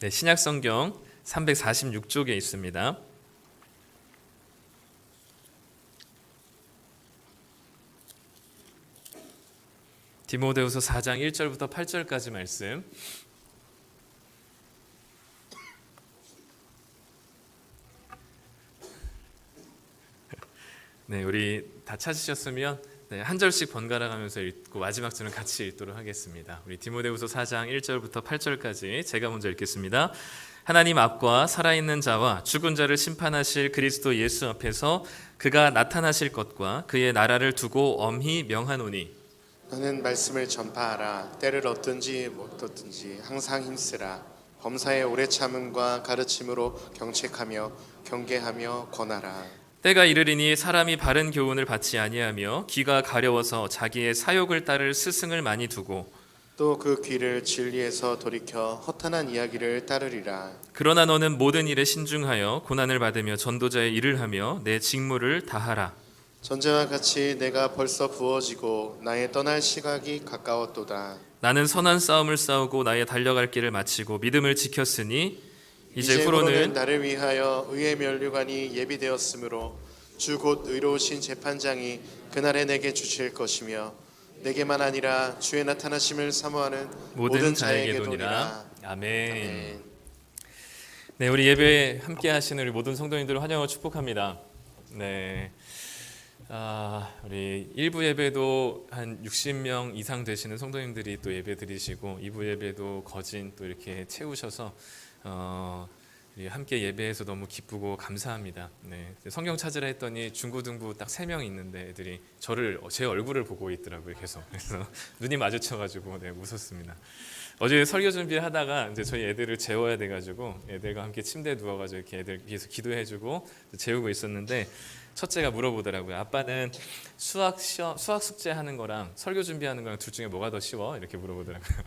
네, 신약성경 346쪽에 있습니다. 디모데후서 4장 1절부터 8절까지 말씀. 네, 우리 다 찾으셨으면 한 절씩 번갈아 가면서 읽고 마지막 절은 같이 읽도록 하겠습니다. 우리 디모데후서 4장 1절부터 8절까지 제가 먼저 읽겠습니다. 하나님 앞과 살아있는 자와 죽은 자를 심판하실 그리스도 예수 앞에서 그가 나타나실 것과 그의 나라를 두고 엄히 명하노니 너는 말씀을 전파하라. 때를 얻든지 못 얻든지 항상 힘쓰라. 범사의 오래 참음과 가르침으로 경책하며 경계하며 권하라. 때가 이르리니 사람이 바른 교훈을 받지 아니하며 귀가 가려워서 자기의 사욕을 따를 스승을 많이 두고 또 그 귀를 진리에서 돌이켜 허탄한 이야기를 따르리라. 그러나 너는 모든 일에 신중하여 고난을 받으며 전도자의 일을 하며 내 직무를 다하라. 전제와 같이 내가 벌써 부어지고 나의 떠날 시각이 가까웠도다. 나는 선한 싸움을 싸우고 나의 달려갈 길을 마치고 믿음을 지켰으니 이제 후로는 나를 위하여 의의 면류관이 예비되었으므로 주 곧 의로우신 재판장이 그날에 내게 주실 것이며 내게만 아니라 주의 나타나심을 사모하는 모든 자에게 도니라. 아멘. 네, 우리 예배 함께 하시는 우리 모든 성도님들을 환영하고 축복합니다. 네. 우리 1부 예배도 한 60명 이상 되시는 성도님들이 또 예배 드리시고 2부 예배도 거진 또 이렇게 채우셔서 함께 예배해서 너무 기쁘고 감사합니다. 네, 성경 찾으라 했더니 중고등부 딱 3명 있는데 애들이 제 얼굴을 보고 있더라고요. 계속. 그래서 눈이 마주쳐가지고 웃었습니다. 어제 설교 준비하다가 이제 저희 애들을 재워야 돼가지고 애들과 함께 침대에 누워가지고 이렇게 애들 위해서 기도해주고 재우고 있었는데 첫째가 물어보더라고요. 아빠는 수학 숙제 하는 거랑 설교 준비하는 거랑 둘 중에 뭐가 더 쉬워? 이렇게 물어보더라고요.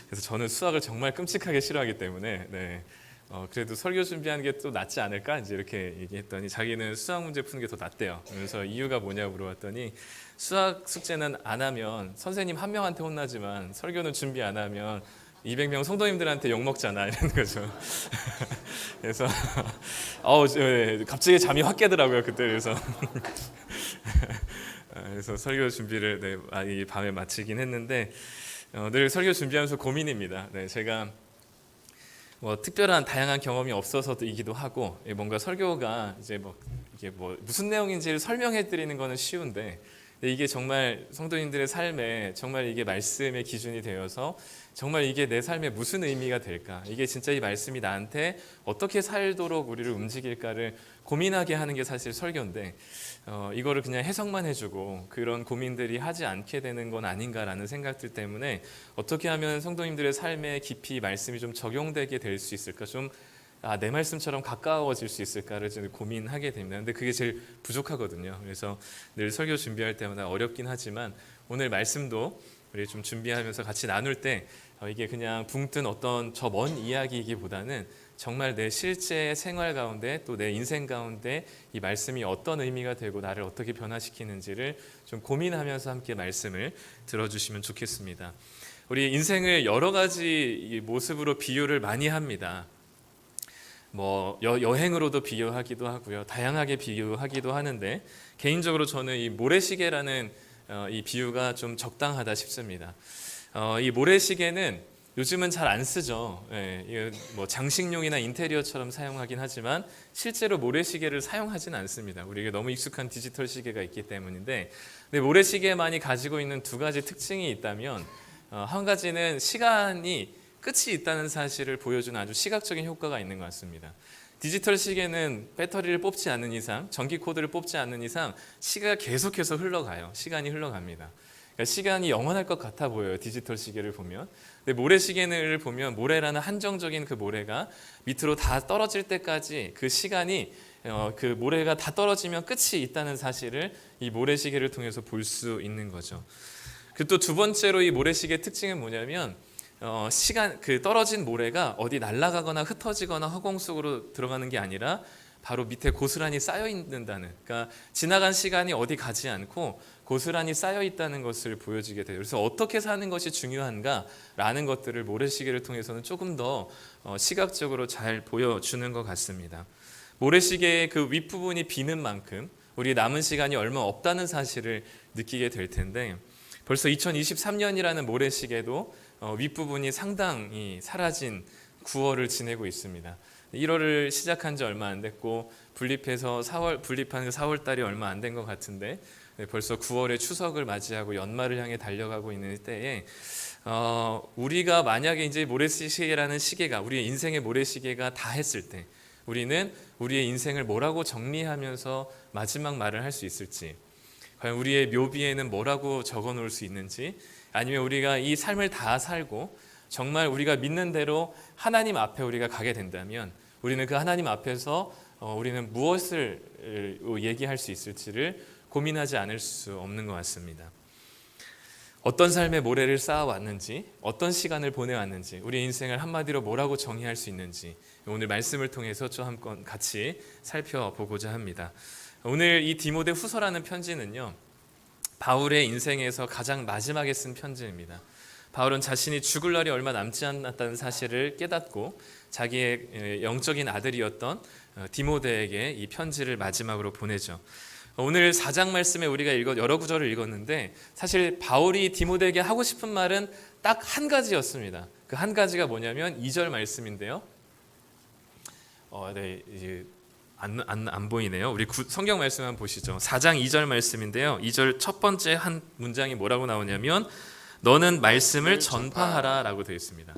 그래서 저는 수학을 정말 끔찍하게 싫어하기 때문에 그래도 설교 준비하는 게 또 낫지 않을까 이제 이렇게 얘기했더니 자기는 수학 문제 푸는 게 더 낫대요. 그래서 이유가 뭐냐고 물어봤더니 수학 숙제는 안 하면 선생님 한 명한테 혼나지만 설교는 준비 안 하면 200명 성도님들한테 욕먹잖아 이런 거죠. 그래서 갑자기 잠이 확 깨더라고요 그때. 그래서 설교 준비를 이 밤에 마치긴 했는데 늘 설교 준비하면서 고민입니다. 제가 특별한 다양한 경험이 없어서이기도 하고 뭔가 설교가 이게 무슨 내용인지를 설명해 드리는 거는 쉬운데 이게 정말 성도님들의 삶에 정말 이게 말씀의 기준이 되어서 정말 이게 내 삶에 무슨 의미가 될까, 이게 진짜 이 말씀이 나한테 어떻게 살도록 우리를 움직일까를 고민하게 하는 게 사실 설교인데 이거를 그냥 해석만 해주고 그런 고민들이 하지 않게 되는 건 아닌가라는 생각들 때문에 어떻게 하면 성도님들의 삶에 깊이 말씀이 좀 적용되게 될 수 있을까, 좀 내 말씀처럼 가까워질 수 있을까를 좀 고민하게 됩니다. 근데 그게 제일 부족하거든요. 그래서 늘 설교 준비할 때마다 어렵긴 하지만 오늘 말씀도 우리 좀 준비하면서 같이 나눌 때 이게 그냥 붕 뜬 어떤 저 먼 이야기이기보다는 정말 내 실제 생활 가운데 또 내 인생 가운데 이 말씀이 어떤 의미가 되고 나를 어떻게 변화시키는지를 좀 고민하면서 함께 말씀을 들어주시면 좋겠습니다. 우리 인생을 여러 가지 모습으로 비유를 많이 합니다. 여행으로도 비유하기도 하고요, 다양하게 비유하기도 하는데 개인적으로 저는 이 모래시계라는 이 비유가 좀 적당하다 싶습니다. 이 모래시계는 요즘은 잘 안 쓰죠. 장식용이나 인테리어처럼 사용하긴 하지만 실제로 모래시계를 사용하지는 않습니다. 우리에게 너무 익숙한 디지털 시계가 있기 때문인데, 모래시계만이 가지고 있는 두 가지 특징이 있다면 한 가지는 시간이 끝이 있다는 사실을 보여주는 아주 시각적인 효과가 있는 것 같습니다. 디지털 시계는 배터리를 뽑지 않는 이상, 전기 코드를 뽑지 않는 이상 시계가 계속해서 흘러가요. 시간이 흘러갑니다. 그러니까 시간이 영원할 것 같아 보여요, 디지털 시계를 보면. 근데 모래시계를 보면 모래라는 한정적인 그 모래가 밑으로 다 떨어질 때까지 그 시간이 그 모래가 다 떨어지면 끝이 있다는 사실을 이 모래시계를 통해서 볼 수 있는 거죠. 또 두 번째로 이 모래시계의 특징은 뭐냐면 그 떨어진 모래가 어디 날아가거나 흩어지거나 허공 속으로 들어가는 게 아니라 바로 밑에 고스란히 쌓여 있는다는, 그러니까 지나간 시간이 어디 가지 않고 고스란히 쌓여 있다는 것을 보여지게 돼요. 그래서 어떻게 사는 것이 중요한가라는 것들을 모래시계를 통해서는 조금 더 시각적으로 잘 보여주는 것 같습니다. 모래시계의 그 윗부분이 비는 만큼 우리 남은 시간이 얼마 없다는 사실을 느끼게 될 텐데, 벌써 2023년이라는 모래시계도 윗부분이 상당히 사라진 9월을 지내고 있습니다. 1월을 시작한 지 얼마 안 됐고 분립한 4월 달이 얼마 안 된 것 같은데, 벌써 9월에 추석을 맞이하고 연말을 향해 달려가고 있는 때에 우리가 만약에 이제 모래시계라는 시계가, 우리의 인생의 모래시계가 다 했을 때 우리는 우리의 인생을 뭐라고 정리하면서 마지막 말을 할 수 있을지, 과연 우리의 묘비에는 뭐라고 적어 놓을 수 있는지, 아니면 우리가 이 삶을 다 살고 정말 우리가 믿는 대로 하나님 앞에 우리가 가게 된다면 우리는 그 하나님 앞에서 우리는 무엇을 얘기할 수 있을지를 고민하지 않을 수 없는 것 같습니다. 어떤 삶의 모래를 쌓아왔는지, 어떤 시간을 보내왔는지, 우리 인생을 한마디로 뭐라고 정의할 수 있는지 오늘 말씀을 통해서 좀 한번 같이 살펴보고자 합니다. 오늘 이 디모데 후서라는 편지는요, 바울의 인생에서 가장 마지막에 쓴 편지입니다. 바울은 자신이 죽을 날이 얼마 남지 않았다는 사실을 깨닫고 자기의 영적인 아들이었던 디모데에게 이 편지를 마지막으로 보내죠. 오늘 4장 말씀에 우리가 여러 구절을 읽었는데, 사실 바울이 디모데에게 하고 싶은 말은 딱 한 가지였습니다. 그 한 가지가 뭐냐면 2절 말씀인데요. 네, 이제 안 보이네요. 우리 성경 말씀 한번 보시죠. 4장 2절 말씀인데요. 2절 첫 번째 한 문장이 뭐라고 나오냐면 너는 말씀을 전파하라 라고 되어 있습니다.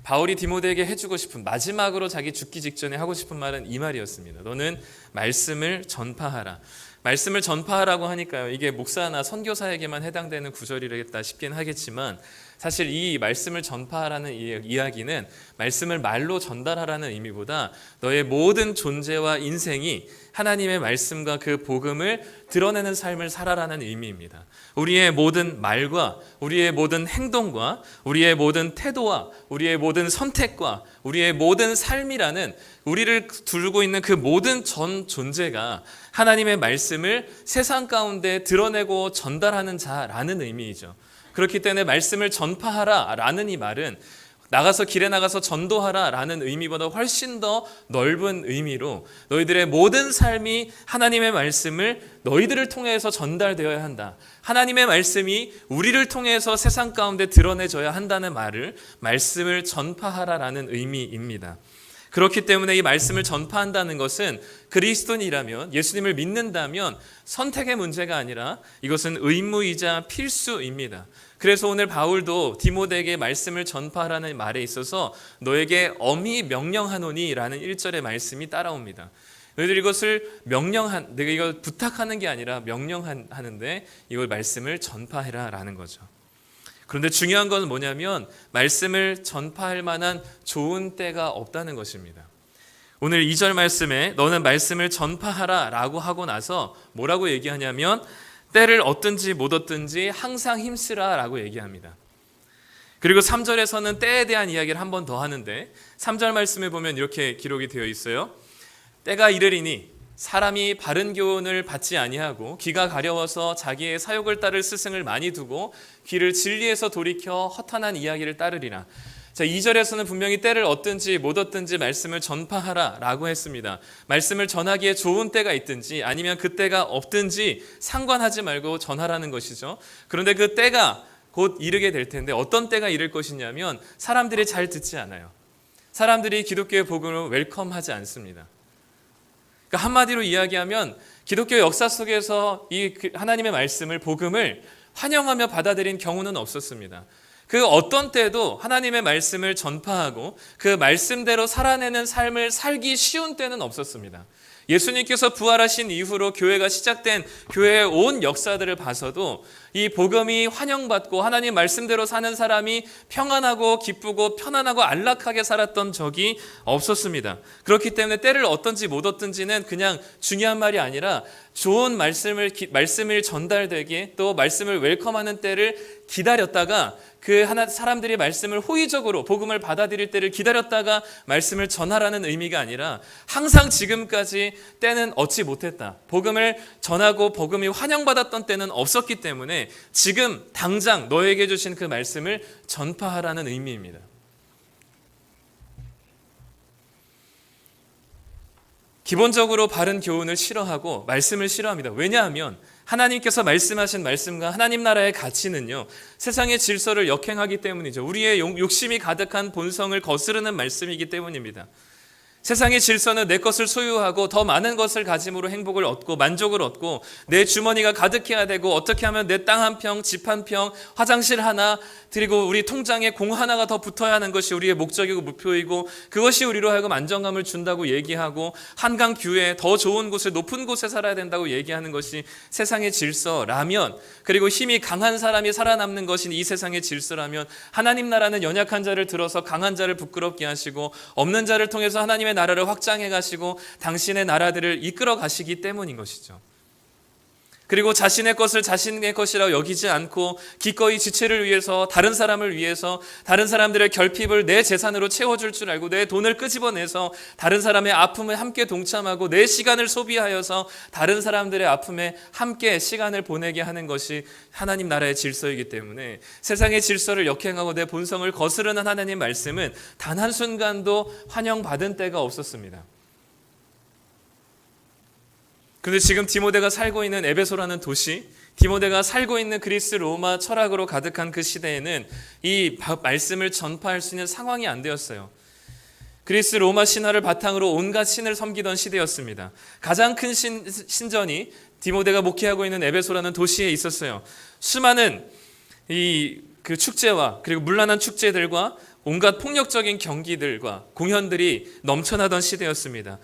바울이 디모데에게 해주고 싶은, 마지막으로 자기 죽기 직전에 하고 싶은 말은 이 말이었습니다. 너는 말씀을 전파하라. 말씀을 전파하라고 하니까요, 이게 목사나 선교사에게만 해당되는 구절이겠다 싶긴 하겠지만, 사실 이 말씀을 전파하라는 이야기는 말씀을 말로 전달하라는 의미보다 너의 모든 존재와 인생이 하나님의 말씀과 그 복음을 드러내는 삶을 살아라는 의미입니다. 우리의 모든 말과 우리의 모든 행동과 우리의 모든 태도와 우리의 모든 선택과 우리의 모든 삶이라는, 우리를 두르고 있는 그 모든 전 존재가 하나님의 말씀을 세상 가운데 드러내고 전달하는 자라는 의미이죠. 그렇기 때문에 말씀을 전파하라 라는 이 말은 나가서 길에 나가서 전도하라 라는 의미보다 훨씬 더 넓은 의미로 너희들의 모든 삶이 하나님의 말씀을 너희들을 통해서 전달되어야 한다. 하나님의 말씀이 우리를 통해서 세상 가운데 드러내져야 한다는 말을 말씀을 전파하라 라는 의미입니다. 그렇기 때문에 이 말씀을 전파한다는 것은 그리스도인이라면, 예수님을 믿는다면 선택의 문제가 아니라 이것은 의무이자 필수입니다. 그래서 오늘 바울도 디모데에게 말씀을 전파하라는 말에 있어서 너에게 엄히 명령하노니 라는 1절의 말씀이 따라옵니다. 너희들 이것을 내가 이걸 부탁하는 게 아니라 명령하는데 이걸 말씀을 전파해라 라는 거죠. 그런데 중요한 건 뭐냐면 말씀을 전파할 만한 좋은 때가 없다는 것입니다. 오늘 2절 말씀에 너는 말씀을 전파하라 라고 하고 나서 뭐라고 얘기하냐면 때를 얻든지 못 얻든지 항상 힘쓰라 라고 얘기합니다. 그리고 3절에서는 때에 대한 이야기를 한 번 더 하는데 3절 말씀에 보면 이렇게 기록이 되어 있어요. 때가 이르리니 사람이 바른 교훈을 받지 아니하고 귀가 가려워서 자기의 사욕을 따를 스승을 많이 두고 귀를 진리에서 돌이켜 허탄한 이야기를 따르리라. 자, 2절에서는 분명히 때를 얻든지 못 얻든지 말씀을 전파하라 라고 했습니다. 말씀을 전하기에 좋은 때가 있든지 아니면 그 때가 없든지 상관하지 말고 전하라는 것이죠. 그런데 그 때가 곧 이르게 될 텐데 어떤 때가 이를 것이냐면 사람들이 잘 듣지 않아요. 사람들이 기독교의 복음을 웰컴하지 않습니다. 그러니까 한마디로 이야기하면 기독교 역사 속에서 이 하나님의 말씀을, 복음을 환영하며 받아들인 경우는 없었습니다. 그 어떤 때도 하나님의 말씀을 전파하고 그 말씀대로 살아내는 삶을 살기 쉬운 때는 없었습니다. 예수님께서 부활하신 이후로 교회가 시작된 교회의 온 역사들을 봐서도 이 복음이 환영받고 하나님 말씀대로 사는 사람이 평안하고 기쁘고 편안하고 안락하게 살았던 적이 없었습니다. 그렇기 때문에 때를 얻든지 못 얻든지는 그냥 중요한 말이 아니라 좋은 말씀을 전달되게 또 말씀을 웰컴하는 때를 기다렸다가 사람들이 말씀을 호의적으로 복음을 받아들일 때를 기다렸다가 말씀을 전하라는 의미가 아니라 항상 지금까지 때는 얻지 못했다. 복음을 전하고 복음이 환영받았던 때는 없었기 때문에 지금 당장 너에게 주신 그 말씀을 전파하라는 의미입니다. 기본적으로 바른 교훈을 싫어하고 말씀을 싫어합니다. 왜냐하면 하나님께서 말씀하신 말씀과 하나님 나라의 가치는요, 세상의 질서를 역행하기 때문이죠. 우리의 욕심이 가득한 본성을 거스르는 말씀이기 때문입니다. 세상의 질서는 내 것을 소유하고 더 많은 것을 가짐으로 행복을 얻고 만족을 얻고 내 주머니가 가득해야 되고 어떻게 하면 내 땅 한 평, 집 한 평, 화장실 하나, 그리고 우리 통장에 공 하나가 더 붙어야 하는 것이 우리의 목적이고 목표이고 그것이 우리로 하여금 안정감을 준다고 얘기하고 한강 뷰에 더 좋은 곳에 높은 곳에 살아야 된다고 얘기하는 것이 세상의 질서라면, 그리고 힘이 강한 사람이 살아남는 것이 이 세상의 질서라면 하나님 나라는 연약한 자를 들어서 강한 자를 부끄럽게 하시고 없는 자를 통해서 하나님의 나라를 확장해 가시고 당신의 나라들을 이끌어 가시기 때문인 것이죠. 그리고 자신의 것을 자신의 것이라고 여기지 않고 기꺼이 지체를 위해서, 다른 사람을 위해서, 다른 사람들의 결핍을 내 재산으로 채워줄 줄 알고 내 돈을 끄집어내서 다른 사람의 아픔에 함께 동참하고 내 시간을 소비하여서 다른 사람들의 아픔에 함께 시간을 보내게 하는 것이 하나님 나라의 질서이기 때문에 세상의 질서를 역행하고 내 본성을 거스르는 하나님 말씀은 단 한순간도 환영받은 때가 없었습니다. 그런데 지금 디모데가 살고 있는 에베소라는 도시, 디모데가 살고 있는 그리스 로마 철학으로 가득한 그 시대에는 이 말씀을 전파할 수 있는 상황이 안 되었어요. 그리스 로마 신화를 바탕으로 온갖 신을 섬기던 시대였습니다. 가장 큰 신전이 디모데가 목회하고 있는 에베소라는 도시에 있었어요. 수많은 그 축제와 그리고 문란한 축제들과 온갖 폭력적인 경기들과 공연들이 넘쳐나던 시대였습니다.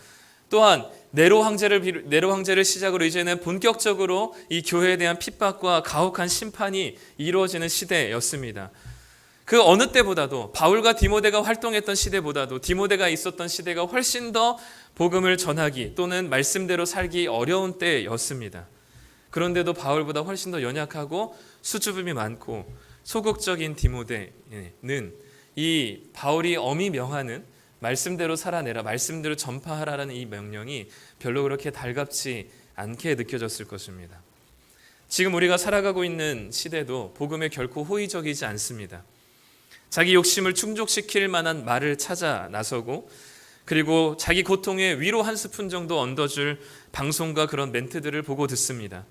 또한 네로 황제를 시작으로 이제는 본격적으로 이 교회에 대한 핍박과 가혹한 심판이 이루어지는 시대였습니다. 그 어느 때보다도 바울과 디모데가 활동했던 시대보다도 디모데가 있었던 시대가 훨씬 더 복음을 전하기 또는 말씀대로 살기 어려운 때였습니다. 그런데도 바울보다 훨씬 더 연약하고 수줍음이 많고 소극적인 디모데는 이 바울이 엄히 명하는 말씀대로 살아내라, 말씀대로 전파하라는 이 명령이 별로 그렇게 달갑지 않게 느껴졌을 것입니다. 지금 우리가 살아가고 있는 시대도 복음에 결코 호의적이지 않습니다. 자기 욕심을 충족시킬 만한 말을 찾아 나서고 그리고 자기 고통에 위로 한 스푼 정도 얹어줄 방송과 그런 멘트들을 보고 듣습니다.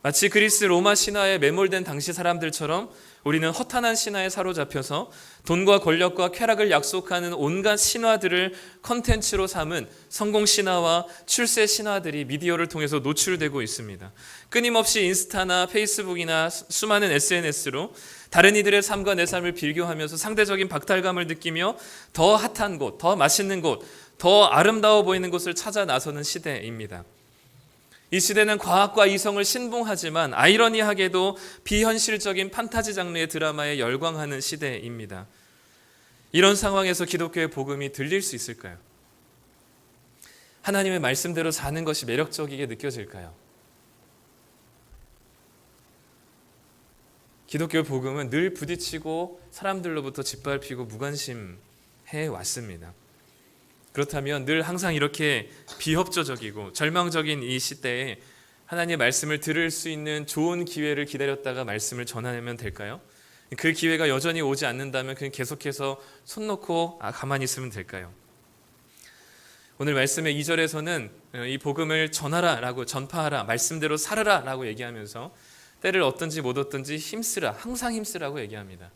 마치 그리스 로마 신화에 매몰된 당시 사람들처럼 우리는 허탄한 신화에 사로잡혀서 돈과 권력과 쾌락을 약속하는 온갖 신화들을 컨텐츠로 삼은 성공 신화와 출세 신화들이 미디어를 통해서 노출되고 있습니다. 끊임없이 인스타나 페이스북이나 수많은 SNS로 다른 이들의 삶과 내 삶을 비교하면서 상대적인 박탈감을 느끼며 더 핫한 곳, 더 맛있는 곳, 더 아름다워 보이는 곳을 찾아 나서는 시대입니다. 이 시대는 과학과 이성을 신봉하지만 아이러니하게도 비현실적인 판타지 장르의 드라마에 열광하는 시대입니다. 이런 상황에서 기독교의 복음이 들릴 수 있을까요? 하나님의 말씀대로 사는 것이 매력적이게 느껴질까요? 기독교의 복음은 늘 부딪히고 사람들로부터 짓밟히고 무관심해 왔습니다. 그렇다면 늘 항상 이렇게 비협조적이고 절망적인 이 시대에 하나님의 말씀을 들을 수 있는 좋은 기회를 기다렸다가 말씀을 전하면 될까요? 그 기회가 여전히 오지 않는다면 그냥 계속해서 손 놓고 가만히 있으면 될까요? 오늘 말씀의 2절에서는 이 복음을 전하라라고, 전파하라, 말씀대로 살으라라고 얘기하면서 때를 얻든지 못 얻든지 힘쓰라, 항상 힘쓰라고 얘기합니다.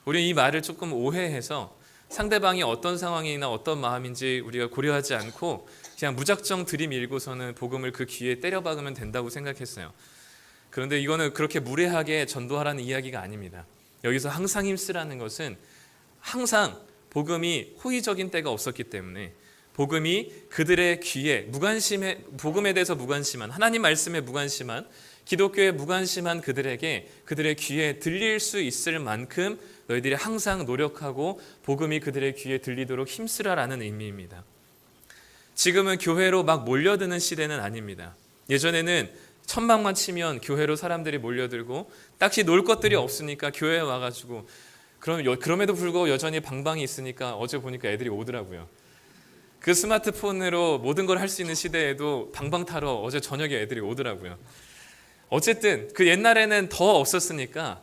우리는 이 말을 조금 오해해서 상대방이 어떤 상황이나 어떤 마음인지 우리가 고려하지 않고 그냥 무작정 들이밀고서는 복음을 그 귀에 때려박으면 된다고 생각했어요. 그런데 이거는 그렇게 무례하게 전도하라는 이야기가 아닙니다. 여기서 항상 힘쓰라는 것은 항상 복음이 호의적인 때가 없었기 때문에 복음이 그들의 귀에 복음에 대해서 무관심한, 하나님 말씀에 무관심한, 기독교에 무관심한 그들에게 그들의 귀에 들릴 수 있을 만큼 너희들이 항상 노력하고 복음이 그들의 귀에 들리도록 힘쓰라라는 의미입니다. 지금은 교회로 막 몰려드는 시대는 아닙니다. 예전에는 천막만 치면 교회로 사람들이 몰려들고 딱히 놀 것들이 없으니까 교회에 와가지고 그럼에도 불구하고 여전히 방방이 있으니까 어제 보니까 애들이 오더라고요. 그 스마트폰으로 모든 걸 할 수 있는 시대에도 방방 타러 어제 저녁에 애들이 오더라고요. 어쨌든 그 옛날에는 더 없었으니까,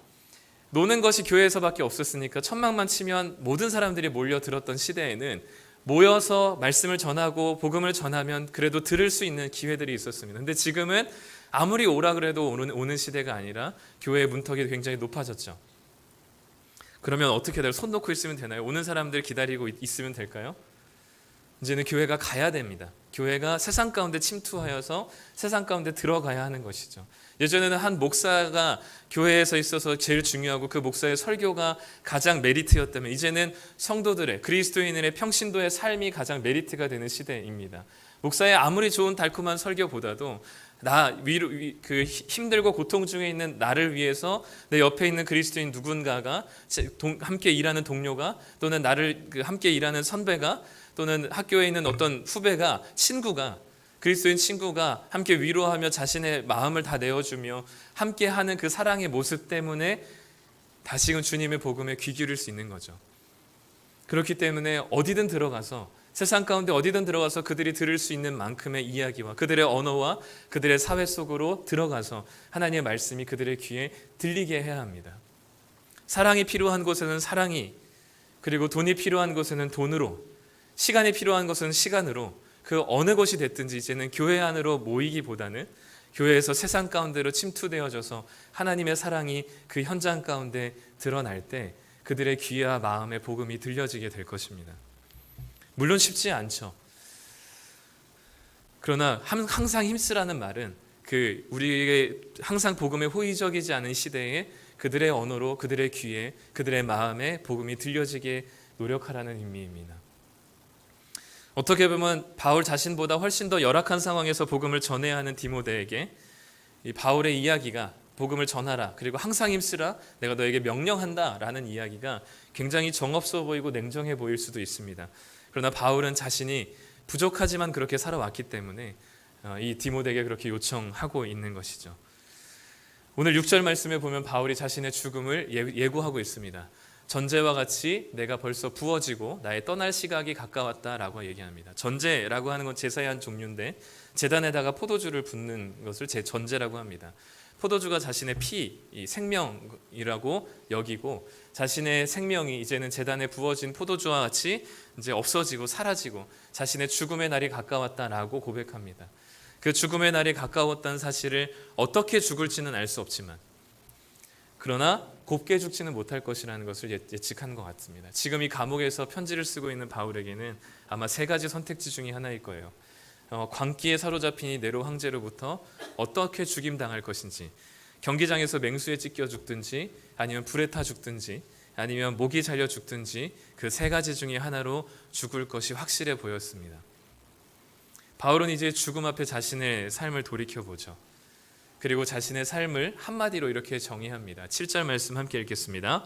노는 것이 교회에서밖에 없었으니까 천막만 치면 모든 사람들이 몰려들었던 시대에는 모여서 말씀을 전하고 복음을 전하면 그래도 들을 수 있는 기회들이 있었습니다. 근데 지금은 아무리 오라 그래도 오는 시대가 아니라 교회의 문턱이 굉장히 높아졌죠. 그러면 어떻게 돼요? 손 놓고 있으면 되나요? 오는 사람들 기다리고 있으면 될까요? 이제는 교회가 가야 됩니다. 교회가 세상 가운데 침투하여서 세상 가운데 들어가야 하는 것이죠. 예전에는 한 목사가 교회에서 있어서 제일 중요하고 그 목사의 설교가 가장 메리트였다면, 이제는 성도들의, 그리스도인의 평신도의 삶이 가장 메리트가 되는 시대입니다. 목사의 아무리 좋은 달콤한 설교보다도 그 힘들고 고통 중에 있는 나를 위해서 내 옆에 있는 그리스도인 누군가가, 함께 일하는 동료가, 또는 나를 함께 일하는 선배가, 또는 학교에 있는 어떤 후배가, 친구가, 그리스도인 친구가 함께 위로하며 자신의 마음을 다 내어주며 함께하는 그 사랑의 모습 때문에 다시금 주님의 복음에 귀 기울일 수 있는 거죠. 그렇기 때문에 어디든 들어가서, 세상 가운데 어디든 들어가서 그들이 들을 수 있는 만큼의 이야기와 그들의 언어와 그들의 사회 속으로 들어가서 하나님의 말씀이 그들의 귀에 들리게 해야 합니다. 사랑이 필요한 곳에는 사랑이, 그리고 돈이 필요한 곳에는 돈으로, 시간이 필요한 것은 시간으로, 그 어느 곳이 됐든지 이제는 교회 안으로 모이기보다는 교회에서 세상 가운데로 침투되어져서 하나님의 사랑이 그 현장 가운데 드러날 때 그들의 귀와 마음의 복음이 들려지게 될 것입니다. 물론 쉽지 않죠. 그러나 항상 힘쓰라는 말은 우리에게 항상 복음에 호의적이지 않은 시대에 그들의 언어로, 그들의 귀에, 그들의 마음에 복음이 들려지게 노력하라는 의미입니다. 어떻게 보면 바울 자신보다 훨씬 더 열악한 상황에서 복음을 전해야 하는 디모데에게 이 바울의 이야기가, 복음을 전하라, 그리고 항상 힘쓰라, 내가 너에게 명령한다 라는 이야기가 굉장히 정없어 보이고 냉정해 보일 수도 있습니다. 그러나 바울은 자신이 부족하지만 그렇게 살아왔기 때문에 이 디모데에게 그렇게 요청하고 있는 것이죠. 오늘 6절 말씀에 보면 바울이 자신의 죽음을 예고하고 있습니다. 전제와 같이 내가 벌써 부어지고 나의 떠날 시각이 가까웠다라고 얘기합니다. 전제라고 하는 건 제사의 한 종류인데, 제단에다가 포도주를 붓는 것을 전제라고 합니다. 포도주가 자신의 피, 생명이라고 여기고, 자신의 생명이 이제는 제단에 부어진 포도주와 같이 이제 없어지고 사라지고 자신의 죽음의 날이 가까웠다라고 고백합니다. 그 죽음의 날이 가까웠다는 사실을 어떻게 죽을지는 알 수 없지만, 그러나 곱게 죽지는 못할 것이라는 것을 예측한 것 같습니다. 지금 이 감옥에서 편지를 쓰고 있는 바울에게는 아마 3가지 선택지 중에 하나일 거예요. 광기에 사로잡힌 이 네로 황제로부터 어떻게 죽임당할 것인지, 경기장에서 맹수에 찢겨 죽든지, 아니면 불에 타 죽든지, 아니면 목이 잘려 죽든지, 그 3가지 중에 하나로 죽을 것이 확실해 보였습니다. 바울은 이제 죽음 앞에 자신의 삶을 돌이켜보죠. 그리고 자신의 삶을 한마디로 이렇게 정의합니다. 7절 말씀 함께 읽겠습니다.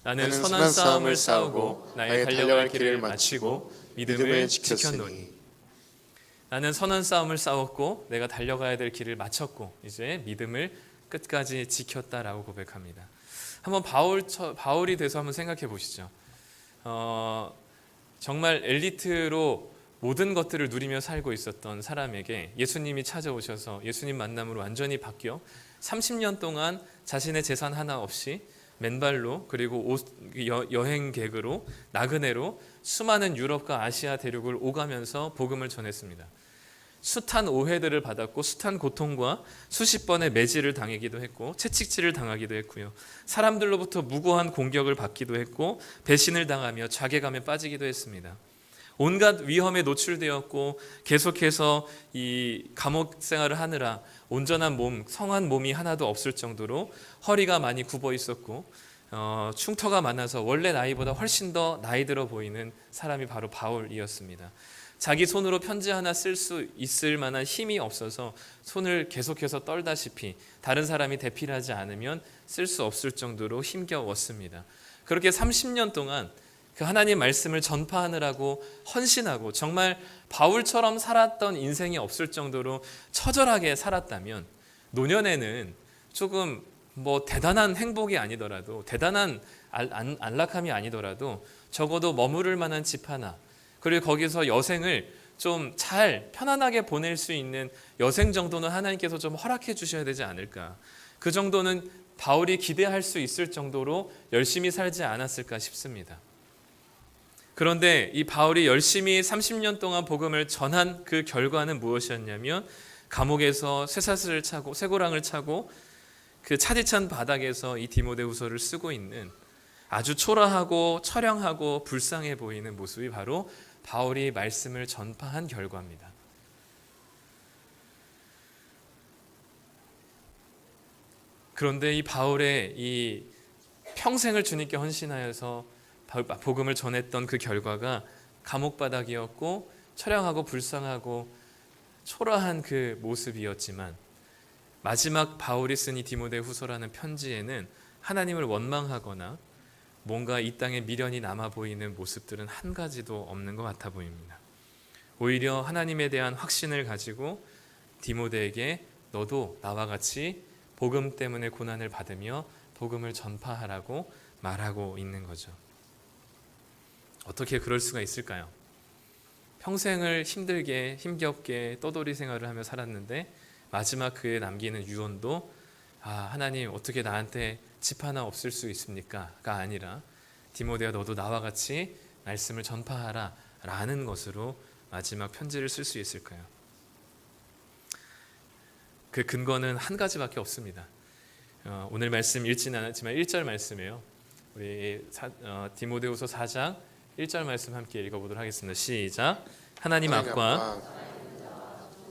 나는 선한 싸움을 싸우고 나의 달려갈 길을 마치고 믿음을 지켰노니. 나는 선한 싸움을 싸웠고 내가 달려가야 될 길을 마쳤고 이제 믿음을 끝까지 지켰다라고 고백합니다. 한번 바울이 돼서 한번 생각해 보시죠. 정말 엘리트로 모든 것들을 누리며 살고 있었던 사람에게 예수님이 찾아오셔서 예수님 만남으로 완전히 바뀌어 30년 동안 자신의 재산 하나 없이 맨발로, 그리고 여행객으로, 나그네로 수많은 유럽과 아시아 대륙을 오가면서 복음을 전했습니다. 숱한 오해들을 받았고 숱한 고통과 수십 번의 매질을 당하기도 했고 채찍질을 당하기도 했고요. 사람들로부터 무고한 공격을 받기도 했고 배신을 당하며 자괴감에 빠지기도 했습니다. 온갖 위험에 노출되었고 계속해서 이 감옥 생활을 하느라 온전한 몸, 성한 몸이 하나도 없을 정도로 허리가 많이 굽어 있었고 흉터가 많아서 원래 나이보다 훨씬 더 나이 들어 보이는 사람이 바로 바울이었습니다. 자기 손으로 편지 하나 쓸 수 있을 만한 힘이 없어서 손을 계속해서 떨다시피 다른 사람이 대필하지 않으면 쓸 수 없을 정도로 힘겨웠습니다. 그렇게 30년 동안 그 하나님 말씀을 전파하느라고 헌신하고 정말 바울처럼 살았던 인생이 없을 정도로 처절하게 살았다면 노년에는 조금 뭐 대단한 행복이 아니더라도 대단한 안락함이 아니더라도 적어도 머무를 만한 집 하나, 그리고 거기서 여생을 좀 잘 편안하게 보낼 수 있는 여생 정도는 하나님께서 좀 허락해 주셔야 되지 않을까. 그 정도는 바울이 기대할 수 있을 정도로 열심히 살지 않았을까 싶습니다. 그런데 이 바울이 열심히 30년 동안 복음을 전한 그 결과는 무엇이었냐면 감옥에서 쇠사슬을 차고 쇠고랑을 차고 그 차디찬 바닥에서 이 디모데후서를 쓰고 있는 아주 초라하고 처량하고 불쌍해 보이는 모습이 바로 바울이 말씀을 전파한 결과입니다. 그런데 이 바울의 이 평생을 주님께 헌신하여서 복음을 전했던 그 결과가 감옥바닥이었고 처량하고 불쌍하고 초라한 그 모습이었지만 마지막 바울이 쓴 이 디모데후서라는 편지에는 하나님을 원망하거나 뭔가 이 땅에 미련이 남아 보이는 모습들은 한 가지도 없는 것 같아 보입니다. 오히려 하나님에 대한 확신을 가지고 디모데에게 너도 나와 같이 복음 때문에 고난을 받으며 복음을 전파하라고 말하고 있는 거죠. 어떻게 그럴 수가 있을까요? 평생을 힘들게 힘겹게 떠돌이 생활을 하며 살았는데 마지막 그에 남기는 유언도 하나님 어떻게 나한테 집 하나 없을 수 있습니까?가 아니라 디모데야 너도 나와 같이 말씀을 전파하라 라는 것으로 마지막 편지를 쓸 수 있을까요? 그 근거는 한 가지밖에 없습니다. 오늘 말씀 읽지는 않았지만 1절 말씀이에요. 우리 디모데후서 4장 1절 말씀 함께 읽어보도록 하겠습니다. 시작. 하나님 앞과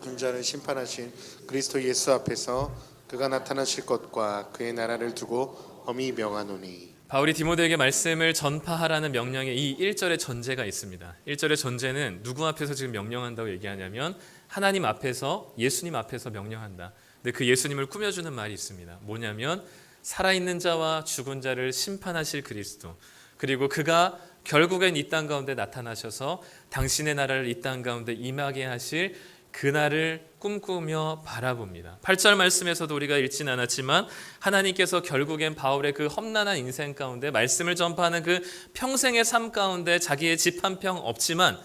인자를 심판하신 그리스도 예수 앞에서 그가 나타나실 것과 그의 나라를 두고 엄히 명하노니. 바울이 디모데에게 말씀을 전파하라는 명령에 이 1절의 전제가 있습니다. 1절의 전제는 누구 앞에서 지금 명령한다고 얘기하냐면 하나님 앞에서 예수님 앞에서 명령한다. 근데 그 예수님을 꾸며주는 말이 있습니다. 뭐냐면 살아있는 자와 죽은 자를 심판하실 그리스도, 그리고 그가 결국엔 이 땅 가운데 나타나셔서 당신의 나라를 이 땅 가운데 임하게 하실 그날을 꿈꾸며 바라봅니다. 8절 말씀에서도 우리가 읽진 않았지만 하나님께서 결국엔 바울의 그 험난한 인생 가운데 말씀을 전파하는 그 평생의 삶 가운데 자기의 집 한 평 없지만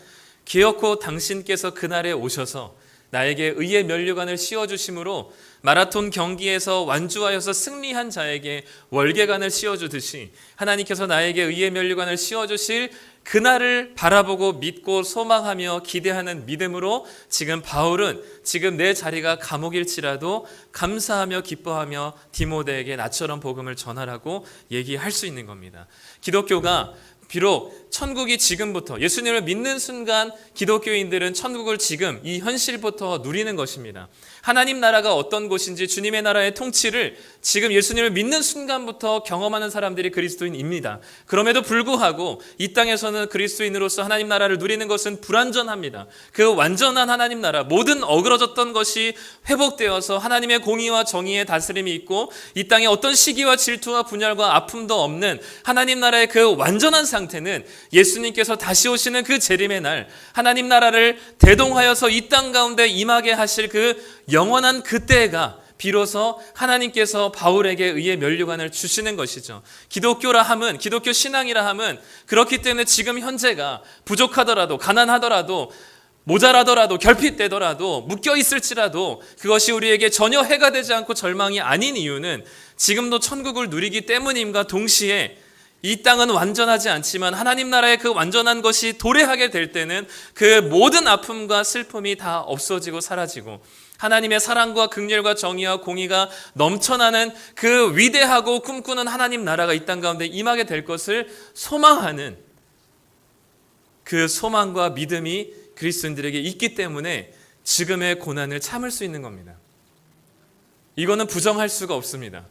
기어코 당신께서 그날에 오셔서 나에게 의의 면류관을 씌워주심으로 마라톤 경기에서 완주하여서 승리한 자에게 월계관을 씌워주듯이 하나님께서 나에게 의의 면류관을 씌워주실 그날을 바라보고 믿고 소망하며 기대하는 믿음으로 지금 바울은 지금 내 자리가 감옥일지라도 감사하며 기뻐하며 디모데에게 나처럼 복음을 전하라고 얘기할 수 있는 겁니다. 기독교가 비록 천국이 지금부터 예수님을 믿는 순간 기독교인들은 천국을 지금 이 현실부터 누리는 것입니다. 하나님 나라가 어떤 곳인지 주님의 나라의 통치를 지금 예수님을 믿는 순간부터 경험하는 사람들이 그리스도인입니다. 그럼에도 불구하고 이 땅에서는 그리스도인으로서 하나님 나라를 누리는 것은 불완전합니다. 그 완전한 하나님 나라, 모든 어그러졌던 것이 회복되어서 하나님의 공의와 정의의 다스림이 있고 이 땅에 어떤 시기와 질투와 분열과 아픔도 없는 하나님 나라의 그 완전한 상태는 예수님께서 다시 오시는 그 재림의 날 하나님 나라를 대동하여서 이 땅 가운데 임하게 하실 그 영원한 그때가 비로소 하나님께서 바울에게 의의 면류관을 주시는 것이죠. 기독교라 함은, 기독교 신앙이라 함은 그렇기 때문에 지금 현재가 부족하더라도 가난하더라도 모자라더라도 결핍되더라도 묶여 있을지라도 그것이 우리에게 전혀 해가 되지 않고 절망이 아닌 이유는 지금도 천국을 누리기 때문임과 동시에 이 땅은 완전하지 않지만 하나님 나라의 그 완전한 것이 도래하게 될 때는 그 모든 아픔과 슬픔이 다 없어지고 사라지고 하나님의 사랑과 긍휼과 정의와 공의가 넘쳐나는 그 위대하고 꿈꾸는 하나님 나라가 이 땅 가운데 임하게 될 것을 소망하는 그 소망과 믿음이 그리스도인들에게 있기 때문에 지금의 고난을 참을 수 있는 겁니다. 이거는 부정할 수가 없습니다.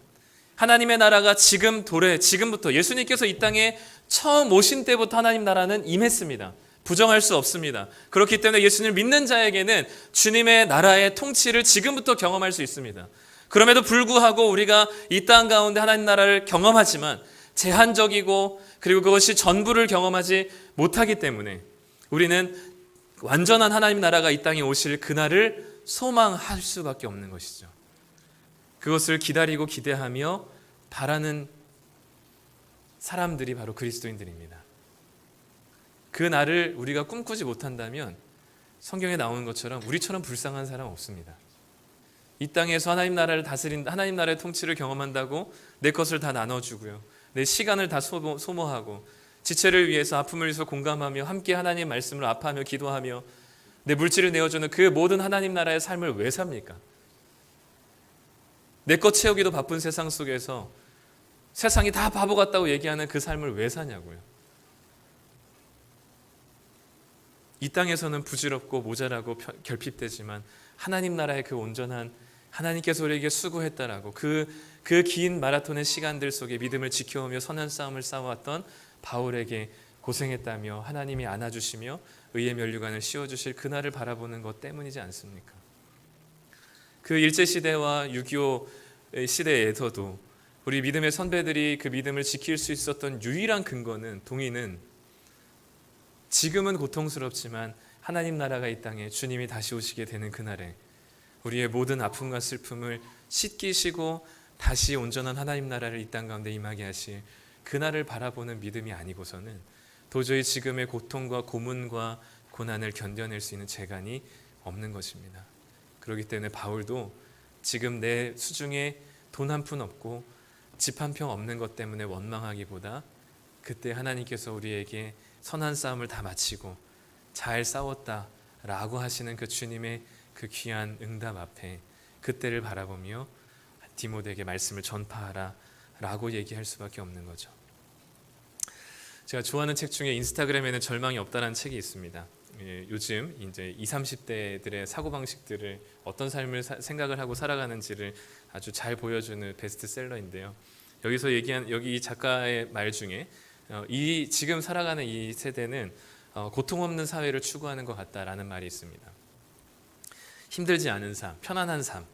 하나님의 나라가 지금부터 예수님께서 이 땅에 처음 오신 때부터 하나님 나라는 임했습니다. 부정할 수 없습니다. 그렇기 때문에 예수님을 믿는 자에게는 주님의 나라의 통치를 지금부터 경험할 수 있습니다. 그럼에도 불구하고 우리가 이 땅 가운데 하나님 나라를 경험하지만 제한적이고 그리고 그것이 전부를 경험하지 못하기 때문에 우리는 완전한 하나님 나라가 이 땅에 오실 그날을 소망할 수밖에 없는 것이죠. 그것을 기다리고 기대하며 바라는 사람들이 바로 그리스도인들입니다. 그 날을 우리가 꿈꾸지 못한다면 성경에 나오는 것처럼 우리처럼 불쌍한 사람 없습니다. 이 땅에서 하나님 나라를 다스린 하나님 나라의 통치를 경험한다고 내 것을 다 나눠주고요, 내 시간을 다 소모하고 지체를 위해서 아픔을 위해서 공감하며 함께 하나님 말씀을 아파하며 기도하며 내 물질을 내어주는 그 모든 하나님 나라의 삶을 왜 삽니까? 내 것 채우기도 바쁜 세상 속에서 세상이 다 바보 같다고 얘기하는 그 삶을 왜 사냐고요. 이 땅에서는 부질없고 모자라고 결핍되지만 하나님 나라의 그 온전한 하나님께서 우리에게 수고했다라고 그 긴 마라톤의 시간들 속에 믿음을 지켜오며 선한 싸움을 싸워왔던 바울에게 고생했다며 하나님이 안아주시며 의의 면류관을 씌워주실 그날을 바라보는 것 때문이지 않습니까? 그 일제시대와 6.25 시대에서도 우리 믿음의 선배들이 그 믿음을 지킬 수 있었던 유일한 근거는, 동의는 지금은 고통스럽지만 하나님 나라가 이 땅에 주님이 다시 오시게 되는 그날에 우리의 모든 아픔과 슬픔을 씻기시고 다시 온전한 하나님 나라를 이 땅 가운데 임하게 하실 그날을 바라보는 믿음이 아니고서는 도저히 지금의 고통과 고문과 고난을 견뎌낼 수 있는 재간이 없는 것입니다. 그렇기 때문에 바울도 지금 내 수중에 돈 한 푼 없고 집 한 평 없는 것 때문에 원망하기보다 그때 하나님께서 우리에게 선한 싸움을 다 마치고 잘 싸웠다라고 하시는 그 주님의 그 귀한 응답 앞에 그때를 바라보며 디모데에게 말씀을 전파하라 라고 얘기할 수밖에 없는 거죠. 제가 좋아하는 책 중에 인스타그램에는 절망이 없다라는 책이 있습니다. 요즘 이제 20, 30대들의 사고방식들을 어떤 삶을 생각을 하고 살아가는지를 아주 잘 보여주는 베스트셀러인데요. 여기서 얘기한 여기 이 작가의 말 중에 이 지금 살아가는 이 세대는 고통 없는 사회를 추구하는 것 같다라는 말이 있습니다. 힘들지 않은 삶, 편안한 삶,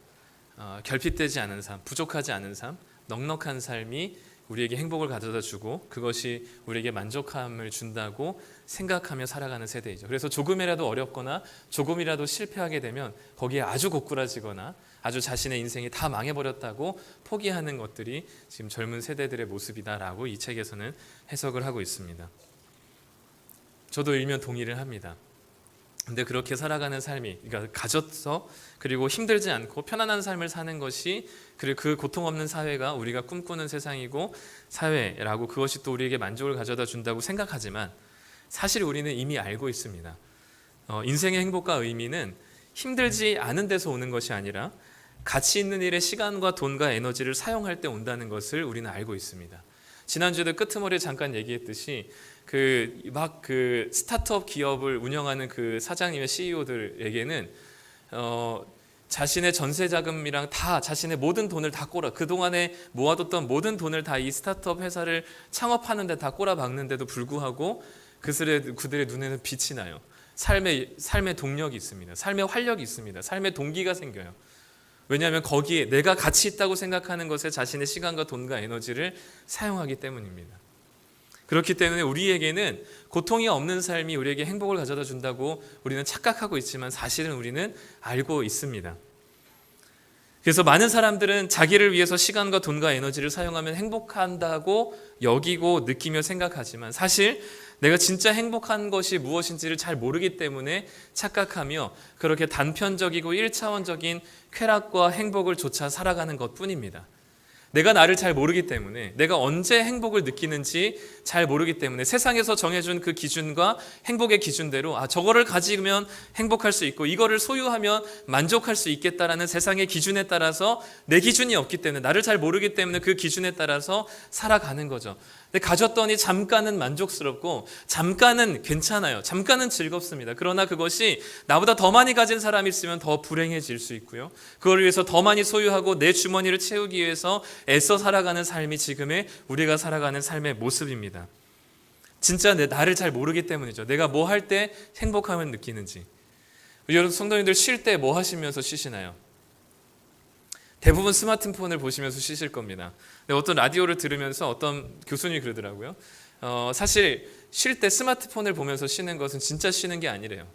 결핍되지 않은 삶, 부족하지 않은 삶, 넉넉한 삶이 우리에게 행복을 가져다 주고 그것이 우리에게 만족함을 준다고 생각하며 살아가는 세대이죠. 그래서 조금이라도 어렵거나 조금이라도 실패하게 되면 거기에 아주 고꾸라지거나 아주 자신의 인생이 다 망해버렸다고 포기하는 것들이 지금 젊은 세대들의 모습이다라고 이 책에서는 해석을 하고 있습니다. 저도 일면 동의를 합니다. 근데 그렇게 살아가는 삶이, 그러니까 가져서 그리고 힘들지 않고 편안한 삶을 사는 것이 그리고 그 고통 없는 사회가 우리가 꿈꾸는 세상이고 사회라고 그것이 또 우리에게 만족을 가져다 준다고 생각하지만 사실 우리는 이미 알고 있습니다. 인생의 행복과 의미는 힘들지 않은 데서 오는 것이 아니라 가치 있는 일에 시간과 돈과 에너지를 사용할 때 온다는 것을 우리는 알고 있습니다. 지난주에도 끄트머리에 잠깐 얘기했듯이 그 스타트업 기업을 운영하는 그 사장님의 CEO들에게는 자신의 전세 자금이랑 다 자신의 모든 돈을 다 그동안에 모아뒀던 모든 돈을 다 이 스타트업 회사를 창업하는 데 다 꼬라박는데도 불구하고 그들의 눈에는 빛이 나요. 삶의 동력이 있습니다. 삶의 활력이 있습니다. 삶의 동기가 생겨요. 왜냐하면 거기에 내가 가치 있다고 생각하는 것에 자신의 시간과 돈과 에너지를 사용하기 때문입니다. 그렇기 때문에 우리에게는 고통이 없는 삶이 우리에게 행복을 가져다 준다고 우리는 착각하고 있지만 사실은 우리는 알고 있습니다. 그래서 많은 사람들은 자기를 위해서 시간과 돈과 에너지를 사용하면 행복한다고 여기고 느끼며 생각하지만 사실 내가 진짜 행복한 것이 무엇인지를 잘 모르기 때문에 착각하며 그렇게 단편적이고 1차원적인 쾌락과 행복을 쫓아 살아가는 것뿐입니다. 내가 나를 잘 모르기 때문에 내가 언제 행복을 느끼는지 잘 모르기 때문에 세상에서 정해준 그 기준과 행복의 기준대로 저거를 가지면 행복할 수 있고 이거를 소유하면 만족할 수 있겠다라는 세상의 기준에 따라서 내 기준이 없기 때문에 나를 잘 모르기 때문에 그 기준에 따라서 살아가는 거죠. 근데 가졌더니 잠깐은 만족스럽고 잠깐은 괜찮아요. 잠깐은 즐겁습니다. 그러나 그것이 나보다 더 많이 가진 사람이 있으면 더 불행해질 수 있고요. 그걸 위해서 더 많이 소유하고 내 주머니를 채우기 위해서 애써 살아가는 삶이 지금의 우리가 살아가는 삶의 모습입니다. 진짜 나를 잘 모르기 때문이죠. 내가 뭐 할 때 행복함을 느끼는지. 여러분 성도님들 쉴 때 뭐 하시면서 쉬시나요? 대부분 스마트폰을 보시면서 쉬실 겁니다. 근데 어떤 라디오를 들으면서 어떤 교수님이 그러더라고요. 사실 쉴 때 스마트폰을 보면서 쉬는 것은 진짜 쉬는 게 아니래요.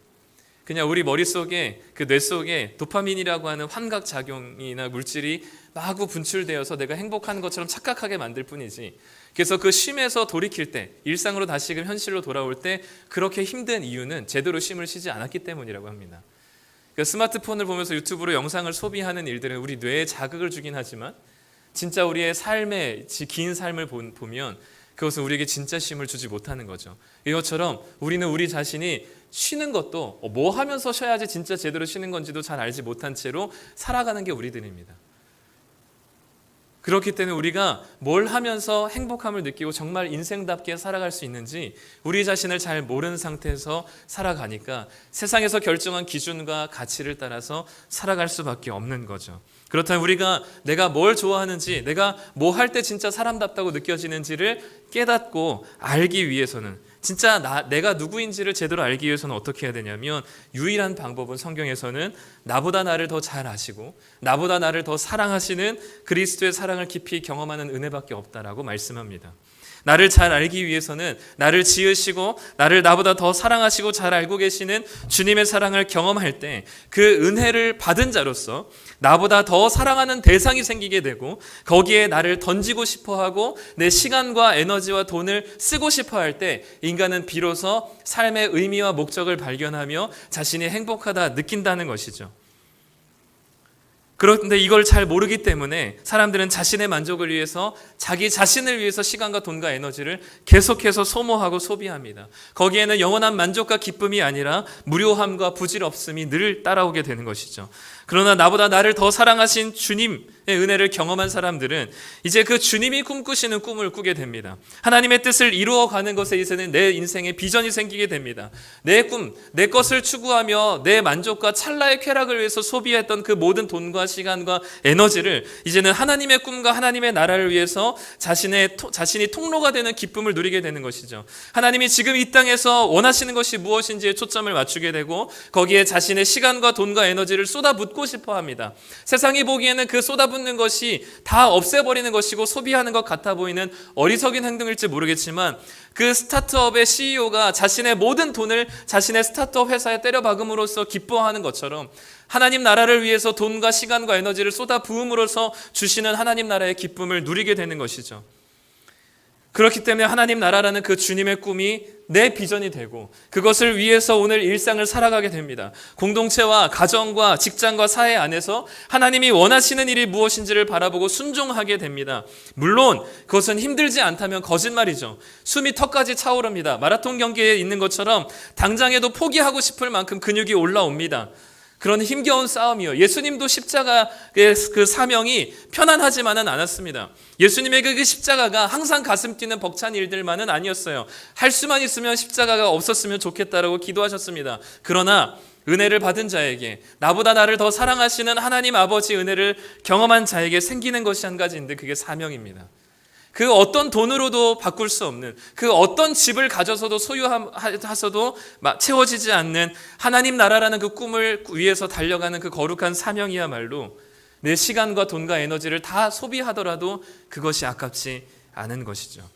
그냥 우리 머릿속에 그 뇌 속에 도파민이라고 하는 환각 작용이나 물질이 마구 분출되어서 내가 행복한 것처럼 착각하게 만들 뿐이지. 그래서 그 쉼에서 돌이킬 때, 일상으로 다시금 현실로 돌아올 때 그렇게 힘든 이유는 제대로 쉼을 쉬지 않았기 때문이라고 합니다. 그러니까 스마트폰을 보면서 유튜브로 영상을 소비하는 일들은 우리 뇌에 자극을 주긴 하지만 진짜 우리의 삶의 긴 삶을 보면 그것은 우리에게 진짜 쉼을 주지 못하는 거죠. 이것처럼 우리는 우리 자신이 쉬는 것도 뭐 하면서 쉬어야지 진짜 제대로 쉬는 건지도 잘 알지 못한 채로 살아가는 게 우리들입니다. 그렇기 때문에 우리가 뭘 하면서 행복함을 느끼고 정말 인생답게 살아갈 수 있는지 우리 자신을 잘 모르는 상태에서 살아가니까 세상에서 결정한 기준과 가치를 따라서 살아갈 수밖에 없는 거죠. 그렇다면 우리가 내가 뭘 좋아하는지, 내가 뭐 할 때 진짜 사람답다고 느껴지는지를 깨닫고 알기 위해서는, 진짜 내가 누구인지를 제대로 알기 위해서는 어떻게 해야 되냐면, 유일한 방법은 성경에서는 나보다 나를 더 잘 아시고 나보다 나를 더 사랑하시는 그리스도의 사랑을 깊이 경험하는 은혜밖에 없다라고 말씀합니다. 나를 잘 알기 위해서는 나를 지으시고 나를 나보다 더 사랑하시고 잘 알고 계시는 주님의 사랑을 경험할 때 그 은혜를 받은 자로서 나보다 더 사랑하는 대상이 생기게 되고 거기에 나를 던지고 싶어하고 내 시간과 에너지와 돈을 쓰고 싶어할 때 인간은 비로소 삶의 의미와 목적을 발견하며 자신이 행복하다 느낀다는 것이죠. 그런데 이걸 잘 모르기 때문에 사람들은 자신의 만족을 위해서, 자기 자신을 위해서 시간과 돈과 에너지를 계속해서 소모하고 소비합니다. 거기에는 영원한 만족과 기쁨이 아니라 무료함과 부질없음이 늘 따라오게 되는 것이죠. 그러나 나보다 나를 더 사랑하신 주님의 은혜를 경험한 사람들은 이제 그 주님이 꿈꾸시는 꿈을 꾸게 됩니다. 하나님의 뜻을 이루어가는 것에 있어서는 내 인생에 비전이 생기게 됩니다. 내 꿈, 내 것을 추구하며 내 만족과 찰나의 쾌락을 위해서 소비했던 그 모든 돈과 시간과 에너지를 이제는 하나님의 꿈과 하나님의 나라를 위해서 자신이 통로가 되는 기쁨을 누리게 되는 것이죠. 하나님이 지금 이 땅에서 원하시는 것이 무엇인지에 초점을 맞추게 되고 거기에 자신의 시간과 돈과 에너지를 쏟아붓고 싶어 합니다. 세상이 보기에는 그 쏟아붓는 것이 다 없애버리는 것이고 소비하는 것 같아 보이는 어리석은 행동일지 모르겠지만 그 스타트업의 CEO가 자신의 모든 돈을 자신의 스타트업 회사에 때려박음으로써 기뻐하는 것처럼 하나님 나라를 위해서 돈과 시간과 에너지를 쏟아부음으로써 주시는 하나님 나라의 기쁨을 누리게 되는 것이죠. 그렇기 때문에 하나님 나라라는 그 주님의 꿈이 내 비전이 되고 그것을 위해서 오늘 일상을 살아가게 됩니다. 공동체와 가정과 직장과 사회 안에서 하나님이 원하시는 일이 무엇인지를 바라보고 순종하게 됩니다. 물론 그것은 힘들지 않다면 거짓말이죠. 숨이 턱까지 차오릅니다. 마라톤 경기에 있는 것처럼 당장에도 포기하고 싶을 만큼 근육이 올라옵니다. 그런 힘겨운 싸움이요. 예수님도 십자가의 그 사명이 편안하지만은 않았습니다. 예수님의 그 십자가가 항상 가슴 뛰는 벅찬 일들만은 아니었어요. 할 수만 있으면 십자가가 없었으면 좋겠다라고 기도하셨습니다. 그러나 은혜를 받은 자에게, 나보다 나를 더 사랑하시는 하나님 아버지 은혜를 경험한 자에게 생기는 것이 한 가지인데 그게 사명입니다. 그 어떤 돈으로도 바꿀 수 없는, 그 어떤 집을 가져서도 소유하서도 채워지지 않는 하나님 나라라는 그 꿈을 위해서 달려가는 그 거룩한 사명이야말로 내 시간과 돈과 에너지를 다 소비하더라도 그것이 아깝지 않은 것이죠.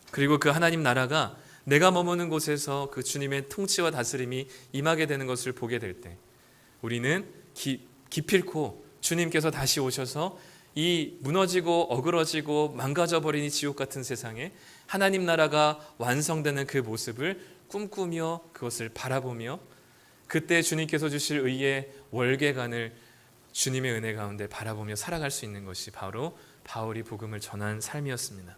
그리고 그 하나님 나라가 내가 머무는 곳에서 그 주님의 통치와 다스림이 임하게 되는 것을 보게 될 때 우리는 기필코 주님께서 다시 오셔서 이 무너지고 어그러지고 망가져버린 이 지옥 같은 세상에 하나님 나라가 완성되는 그 모습을 꿈꾸며 그것을 바라보며 그때 주님께서 주실 의의 월계관을 주님의 은혜 가운데 바라보며 살아갈 수 있는 것이 바로 바울이 복음을 전한 삶이었습니다.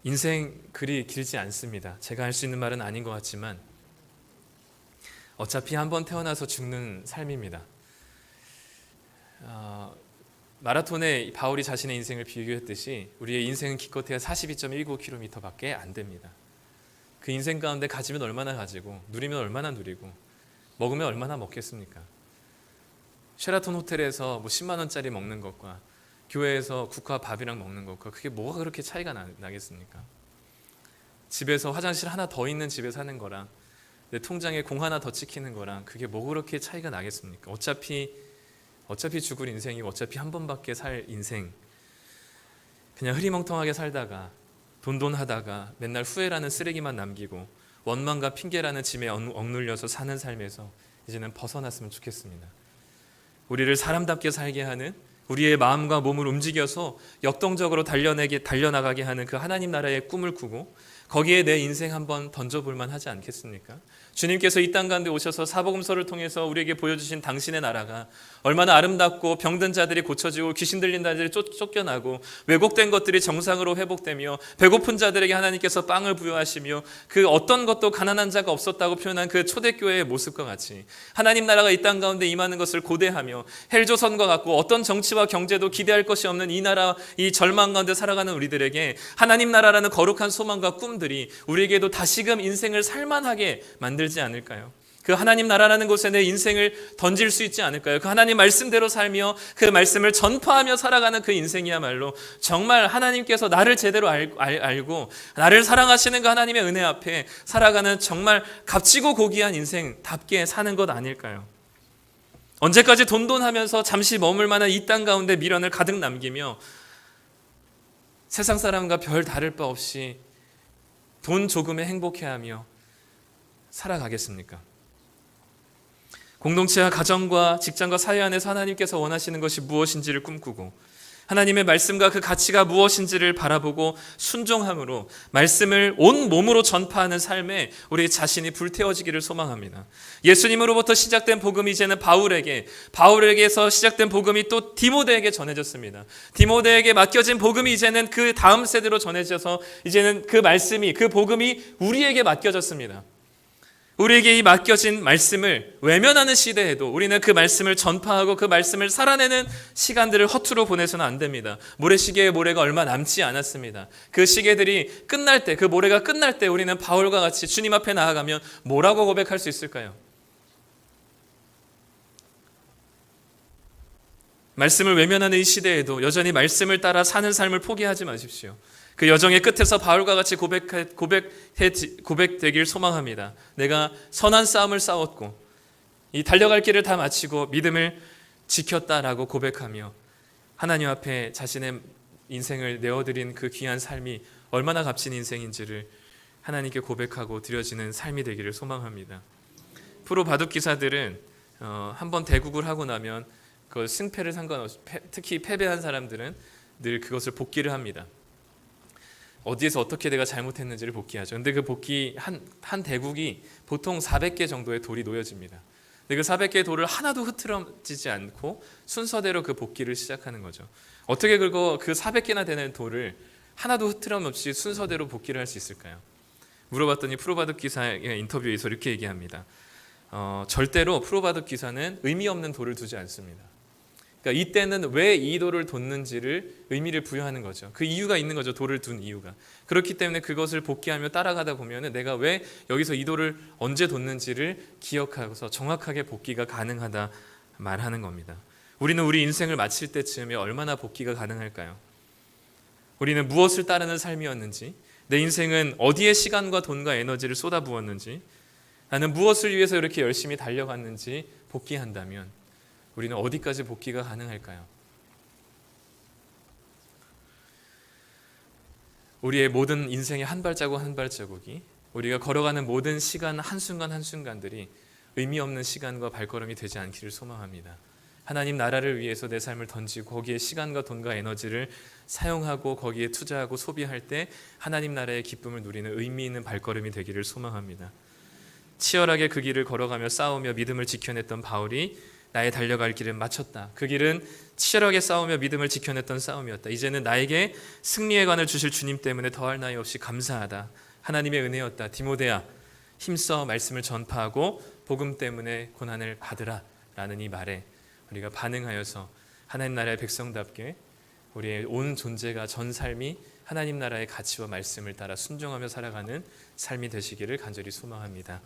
인생 그리 길지 않습니다. 제가 할 수 있는 말은 아닌 것 같지만 어차피 한번 태어나서 죽는 삶입니다. 마라톤에 바울이 자신의 인생을 비유했듯이 우리의 인생은 기껏해야 42.19km밖에 안 됩니다. 그 인생 가운데 가지면 얼마나 가지고 누리면 얼마나 누리고 먹으면 얼마나 먹겠습니까? 쉐라톤 호텔에서 10만 원짜리 먹는 것과 교회에서 국화 밥이랑 먹는 것과 그게 뭐가 그렇게 차이가 나겠습니까? 집에서 화장실 하나 더 있는 집에 사는 거랑 내 통장에 공 하나 더 찍히는 거랑 그게 뭐 그렇게 차이가 나겠습니까? 어차피 죽을 인생이고 어차피 한 번밖에 살 인생, 그냥 흐리멍텅하게 살다가 돈돈하다가 맨날 후회라는 쓰레기만 남기고 원망과 핑계라는 짐에 억눌려서 사는 삶에서 이제는 벗어났으면 좋겠습니다. 우리를 사람답게 살게 하는, 우리의 마음과 몸을 움직여서 역동적으로 달려나가게 하는 그 하나님 나라의 꿈을 꾸고 거기에 내 인생 한번 던져볼 만하지 않겠습니까? 주님께서 이 땅 가운데 오셔서 사복음서를 통해서 우리에게 보여주신 당신의 나라가 얼마나 아름답고 병든 자들이 고쳐지고 귀신 들린 자들이 쫓겨나고 왜곡된 것들이 정상으로 회복되며 배고픈 자들에게 하나님께서 빵을 부여하시며 그 어떤 것도 가난한 자가 없었다고 표현한 그 초대교회의 모습과 같이 하나님 나라가 이 땅 가운데 임하는 것을 고대하며 헬조선과 같고 어떤 정치와 경제도 기대할 것이 없는 이 나라, 이 절망 가운데 살아가는 우리들에게 하나님 나라라는 거룩한 소망과 꿈들이 우리에게도 다시금 인생을 살만하게 만들지 않을까요? 그 하나님 나라라는 곳에 내 인생을 던질 수 있지 않을까요? 그 하나님 말씀대로 살며 그 말씀을 전파하며 살아가는 그 인생이야말로 정말 하나님께서 나를 제대로 알고 나를 사랑하시는 그 하나님의 은혜 앞에 살아가는 정말 값지고 고귀한 인생답게 사는 것 아닐까요? 언제까지 돈돈하면서 잠시 머물 만한 이 땅 가운데 미련을 가득 남기며 세상 사람과 별 다를 바 없이 돈 조금에 행복해하며 살아가겠습니까? 공동체와 가정과 직장과 사회 안에서 하나님께서 원하시는 것이 무엇인지를 꿈꾸고 하나님의 말씀과 그 가치가 무엇인지를 바라보고 순종함으로 말씀을 온 몸으로 전파하는 삶에 우리 자신이 불태워지기를 소망합니다. 예수님으로부터 시작된 복음이 이제는 바울에게서 시작된 복음이 또 디모데에게 전해졌습니다. 디모데에게 맡겨진 복음이 이제는 그 다음 세대로 전해져서 이제는 그 말씀이, 그 복음이 우리에게 맡겨졌습니다. 우리에게 이 맡겨진 말씀을 외면하는 시대에도 우리는 그 말씀을 전파하고 그 말씀을 살아내는 시간들을 허투루 보내서는 안 됩니다. 모래시계의 모래가 얼마 남지 않았습니다. 그 시계들이 끝날 때, 그 모래가 끝날 때 우리는 바울과 같이 주님 앞에 나아가면 뭐라고 고백할 수 있을까요? 말씀을 외면하는 이 시대에도 여전히 말씀을 따라 사는 삶을 포기하지 마십시오. 그 여정의 끝에서 바울과 같이 고백되길 소망합니다. 내가 선한 싸움을 싸웠고 이 달려갈 길을 다 마치고 믿음을 지켰다라고 고백하며 하나님 앞에 자신의 인생을 내어드린 그 귀한 삶이 얼마나 값진 인생인지를 하나님께 고백하고 드려지는 삶이 되기를 소망합니다. 프로 바둑 기사들은 한번 대국을 하고 나면 그 승패를 상관없이 특히 패배한 사람들은 늘 그것을 복귀를 합니다. 어디에서 어떻게 내가 잘못했는지를 복귀하죠. 근데 그 복귀 한 대국이 보통 400개 정도의 돌이 놓여집니다. 근데 그 400개의 돌을 하나도 흐트러지지 않고 순서대로 그 복귀를 시작하는 거죠. 어떻게 그 400개나 되는 돌을 하나도 흐트럼 없이 순서대로 복귀를 할 수 있을까요? 물어봤더니 프로바둑 기사의 인터뷰에서 이렇게 얘기합니다. 절대로 프로바둑 기사는 의미 없는 돌을 두지 않습니다. 그러니까 이때는 왜 이 돌을 뒀는지를 의미를 부여하는 거죠. 그 이유가 있는 거죠. 돌을 둔 이유가. 그렇기 때문에 그것을 복귀하며 따라가다 보면 내가 왜 여기서 이 돌을 언제 뒀는지를 기억하고서 정확하게 복귀가 가능하다 말하는 겁니다. 우리는 우리 인생을 마칠 때쯤에 얼마나 복귀가 가능할까요? 우리는 무엇을 따르는 삶이었는지, 내 인생은 어디에 시간과 돈과 에너지를 쏟아부었는지, 나는 무엇을 위해서 이렇게 열심히 달려갔는지 복귀한다면 우리는 어디까지 복귀가 가능할까요? 우리의 모든 인생의 한 발자국 한 발자국이, 우리가 걸어가는 모든 시간 한순간 한순간들이 의미 없는 시간과 발걸음이 되지 않기를 소망합니다. 하나님 나라를 위해서 내 삶을 던지고 거기에 시간과 돈과 에너지를 사용하고 거기에 투자하고 소비할 때 하나님 나라의 기쁨을 누리는 의미 있는 발걸음이 되기를 소망합니다. 치열하게 그 길을 걸어가며 싸우며 믿음을 지켜냈던 바울이 나의 달려갈 길을 마쳤다. 그 길은 치열하게 싸우며 믿음을 지켜냈던 싸움이었다. 이제는 나에게 승리의 관을 주실 주님 때문에 더할 나위 없이 감사하다. 하나님의 은혜였다. 디모데야, 힘써 말씀을 전파하고 복음 때문에 고난을 받으라 라는 이 말에 우리가 반응하여서 하나님 나라의 백성답게 우리의 온 존재가 전 삶이 하나님 나라의 가치와 말씀을 따라 순종하며 살아가는 삶이 되시기를 간절히 소망합니다.